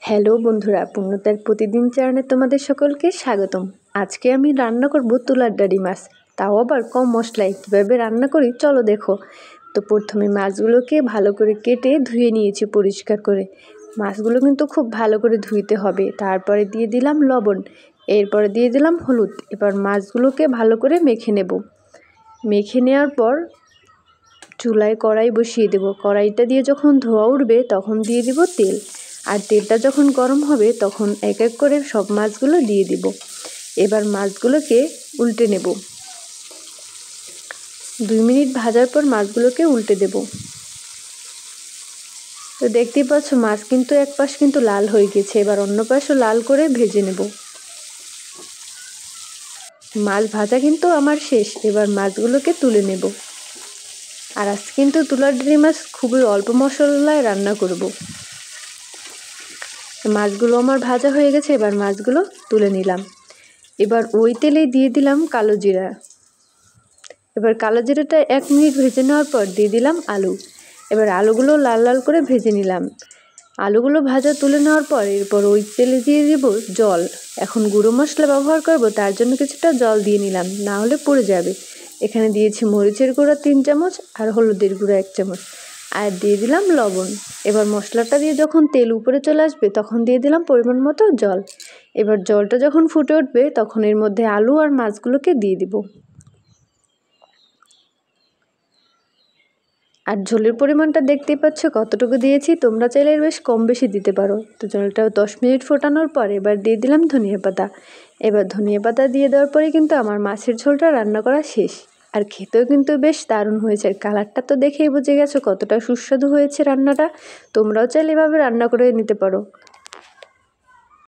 Hello বন্ধুরা, পূর্ণতার প্রতিদিন চ্যানেলে তোমাদের সকলকে স্বাগতম। আজকে আমি রান্না করব তুলার ডাঁড়ি মাছ, তাও আবার কম মশলায়। কীভাবে রান্না করি চলো দেখো। তো প্রথমে মাছগুলোকে ভালো করে কেটে ধুয়ে নিয়েছি পরিষ্কার করে। মাছগুলো কিন্তু খুব ভালো করে ধুইতে হবে। তারপরে দিয়ে দিলাম লবণ, এরপরে দিয়ে দিলাম হলুদ। এবার মাছগুলোকে ভালো করে মেখে নেব। মেখে নেওয়ার পর চুলায় কড়াই বসিয়ে দেব। কড়াইটা দিয়ে যখন ধোয়া উঠবে তখন দিয়ে দিব তেল, আর তেলটা যখন গরম হবে তখন এক এক করে সব মাছগুলো দিয়ে দিব। এবার মাছগুলোকে উল্টে নেব। 2 মিনিট ভাজার পর মাছগুলোকে উল্টে দেব। তো দেখতেই পাচ্ছ মাছ কিন্তু এক পাশ কিন্তু লাল হয়ে গেছে, এবার অন্য পাশও লাল করে ভেজে নেব। মাছ ভাজা কিন্তু আমার শেষ, এবার মাছগুলোকে তুলে নেব। আর আজকে কিন্তু তুলার ডাঁড়ি মাছ খুবই অল্প মশলায় রান্না করব। মাছগুলো আমার ভাজা হয়ে গেছে, এবার মাছগুলো তুলে নিলাম। এবার ওই তেলেই দিয়ে দিলাম কালো জিরা। এবার কালো জিরাটা 1 মিনিট ভেজে নেওয়ার পর দিয়ে দিলাম আলু। এবার আলুগুলো লাল লাল করে ভেজে নিলাম। আলুগুলো ভাজা তুলে নেওয়ার পর এরপর ওই তেলে দিয়ে দিব জল। এখন গুঁড়ো মশলা ব্যবহার করব, তার জন্য কিছুটা জল দিয়ে নিলাম, না হলে পুড়ে যাবে। এখানে দিয়েছি মরিচের গুঁড়া 3 চামচ আর হলুদের গুঁড়া 1 চামচ, আর দিয়ে দিলাম লবণ। এবার মশলাটা দিয়ে যখন তেল উপরে চলে আসবে তখন দিয়ে দিলাম পরিমাণ মতো জল। এবার জলটা যখন ফুটে উঠবে তখন এর মধ্যে আলু আর মাছগুলোকে দিয়ে দিব। আর ঝোলের পরিমাণটা দেখতেই পাচ্ছ কতটুকু দিয়েছি, তোমরা চাইলে বেশ কম বেশি দিতে পারো। তো জলটা 10 মিনিট ফোটানোর পর এবার দিয়ে দিলাম ধনিয়া পাতা। এবার ধনিয়া পাতা দিয়ে দেওয়ার পরে কিন্তু আমার মাছের ঝোলটা রান্না করা শেষ। আর খেতেও কিন্তু বেশ দারুণ হয়েছে। আর কালারটা তো দেখেই বুঝে গেছো কতটা সুস্বাদু হয়েছে রান্নাটা। তোমরাও চাইলে এভাবে রান্না করে নিতে পারো।